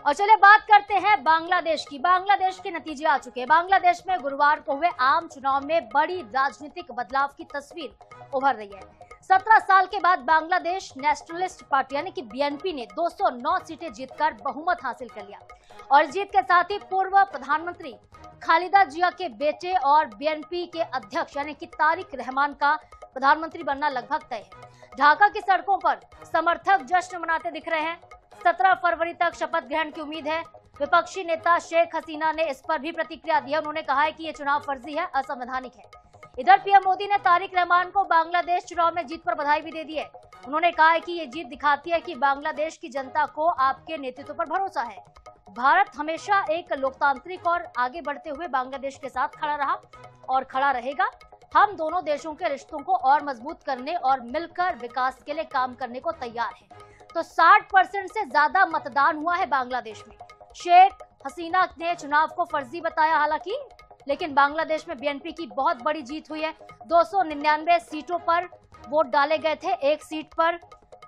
और चलिए बात करते हैं बांग्लादेश की। बांग्लादेश के नतीजे आ चुके हैं। बांग्लादेश में गुरुवार को हुए आम चुनाव में बड़ी राजनीतिक बदलाव की तस्वीर उभर रही है। 17 साल के बाद बांग्लादेश नेशनलिस्ट पार्टी यानी कि बीएनपी ने 209 सीटें जीतकर बहुमत हासिल कर लिया और जीत के साथ ही पूर्व प्रधानमंत्री खालिदा जिया के बेटे और बीएनपी के अध्यक्ष यानी कि तारिक रहमान का प्रधानमंत्री बनना लगभग तय है। ढाका की सड़कों पर समर्थक जश्न मनाते दिख रहे हैं। 17 फरवरी तक शपथ ग्रहण की उम्मीद है। विपक्षी नेता शेख हसीना ने इस पर भी प्रतिक्रिया दी है। उन्होंने कहा है कि ये चुनाव फर्जी है, असंवैधानिक है। इधर पीएम मोदी ने तारिक रहमान को बांग्लादेश चुनाव में जीत पर बधाई भी दे दी है। उन्होंने कहा है कि ये जीत दिखाती है कि बांग्लादेश की जनता को आपके नेतृत्व पर भरोसा है। भारत हमेशा एक लोकतांत्रिक और आगे बढ़ते हुए बांग्लादेश के साथ खड़ा रहा और खड़ा रहेगा। हम दोनों देशों के रिश्तों को और मजबूत करने और मिलकर विकास के लिए काम करने को तैयार हैं। तो 60% से ज्यादा मतदान हुआ है बांग्लादेश में। शेख हसीना ने चुनाव को फर्जी बताया हालांकि, लेकिन बांग्लादेश में बीएनपी की बहुत बड़ी जीत हुई है। 299 सीटों पर वोट डाले गए थे। एक सीट पर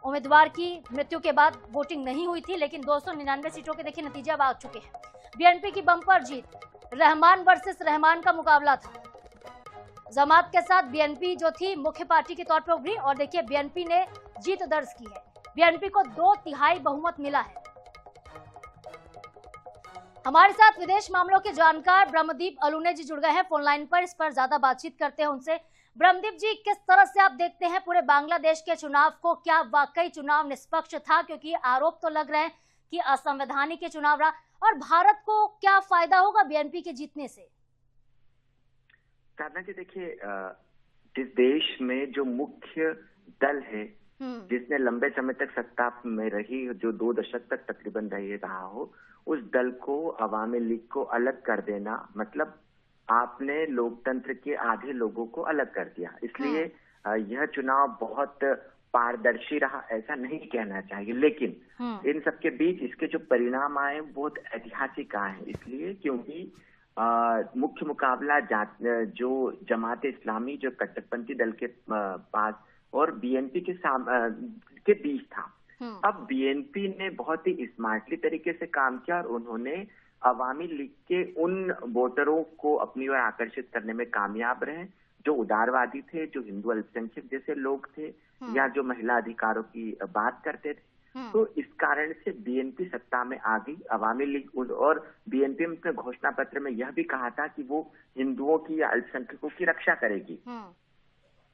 उम्मीदवार की मृत्यु के बाद वोटिंग नहीं हुई थी, लेकिन 299 सीटों के देखिए नतीजे अब आ चुके हैं। बीएनपी की बम्पर जीत। रहमान वर्सेस रहमान का मुकाबला था। जमात के साथ बीएनपी जो थी मुख्य पार्टी के तौर पर उभरी और देखिए बीएनपी ने जीत दर्ज की है। बीएनपी को 2/3 बहुमत मिला है। हमारे साथ विदेश मामलों के जानकार ब्रह्मदीप अलूने जी जुड़ गए हैं फोन लाइन पर। इस पर ज्यादा बातचीत करते हैं उनसे। ब्रह्मदीप जी, किस तरह से आप देखते हैं पूरे बांग्लादेश के चुनाव को? क्या वाकई चुनाव निष्पक्ष था? क्योंकि आरोप तो लग रहे हैं कि असंवैधानिक ये चुनाव रहा, और भारत को क्या फायदा होगा बीएनपी के जीतने से? साधना जी, देखिए, जिस देश में जो मुख्य दल है जिसने लंबे समय तक सत्ता में रही, जो 2 दशक तक तकरीबन रहा हो, उस दल को, अवामी लीग को अलग कर देना मतलब आपने लोकतंत्र के आधे लोगों को अलग कर दिया। इसलिए यह चुनाव बहुत पारदर्शी रहा ऐसा नहीं कहना चाहिए, लेकिन इन सबके बीच इसके जो परिणाम आए बहुत ऐतिहासिक आए हैं। इसलिए क्योंकि मुख्य मुकाबला जो जमात इस्लामी, जो कट्टरपंथी दल के पास और बीएनपी के बीच था। अब बीएनपी ने बहुत ही स्मार्टली तरीके से काम किया और उन्होंने अवामी लीग के उन वोटरों को अपनी ओर आकर्षित करने में कामयाब रहे जो उदारवादी थे, जो हिंदू अल्पसंख्यक जैसे लोग थे, या जो महिला अधिकारों की बात करते थे। तो इस कारण से बीएनपी सत्ता में आ गई। अवामी लीग और बीएनपी ने अपने घोषणा पत्र में यह भी कहा था कि वो हिंदुओं की या अल्पसंख्यकों की रक्षा करेगी।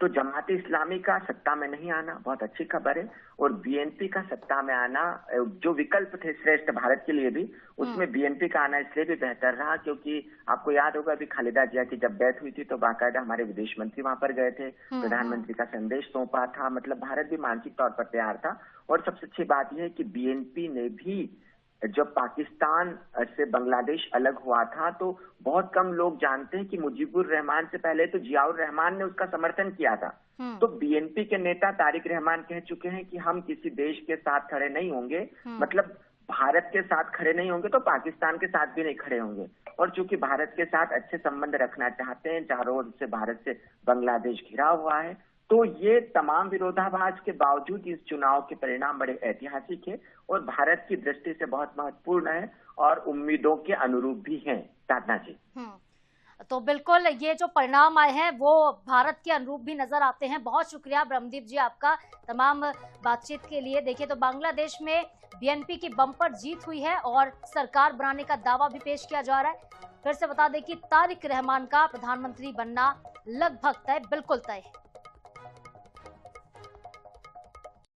तो जमात इस्लामी का सत्ता में नहीं आना बहुत अच्छी खबर है, और बीएनपी का सत्ता में आना, जो विकल्प थे श्रेष्ठ भारत के लिए भी, उसमें बीएनपी का आना इसलिए भी बेहतर रहा क्योंकि आपको याद होगा अभी खालिदा जिया की जब डेथ हुई थी तो बाकायदा हमारे विदेश मंत्री वहां पर गए थे, प्रधानमंत्री का संदेश सौंपा था। मतलब भारत भी मानसिक तौर पर तैयार था। और सबसे अच्छी बात यह है कि बीएनपी ने भी, जब पाकिस्तान से बांग्लादेश अलग हुआ था तो बहुत कम लोग जानते हैं कि मुजीबुर रहमान से पहले तो जियाउर रहमान ने उसका समर्थन किया था। तो बीएनपी के नेता तारिक रहमान कह चुके हैं कि हम किसी देश के साथ खड़े नहीं होंगे, मतलब भारत के साथ खड़े नहीं होंगे तो पाकिस्तान के साथ भी नहीं खड़े होंगे। और चूंकि भारत के साथ अच्छे संबंध रखना चाहते हैं, चारों ओर से भारत से बांग्लादेश घिरा हुआ है, तो ये तमाम विरोधाभास के बावजूद इस चुनाव के परिणाम बड़े ऐतिहासिक है और भारत की दृष्टि से बहुत महत्वपूर्ण है और उम्मीदों के अनुरूप भी हैं। साधना जी, तो बिल्कुल ये जो परिणाम आए हैं वो भारत के अनुरूप भी नजर आते हैं। बहुत शुक्रिया ब्रह्मदीप जी आपका तमाम बातचीत के लिए। देखिए तो बांग्लादेश में बीएनपी की बम्पर जीत हुई है और सरकार बनाने का दावा भी पेश किया जा रहा है। फिर से बता दें कि तारिक रहमान का प्रधानमंत्री बनना लगभग तय, बिल्कुल तय है।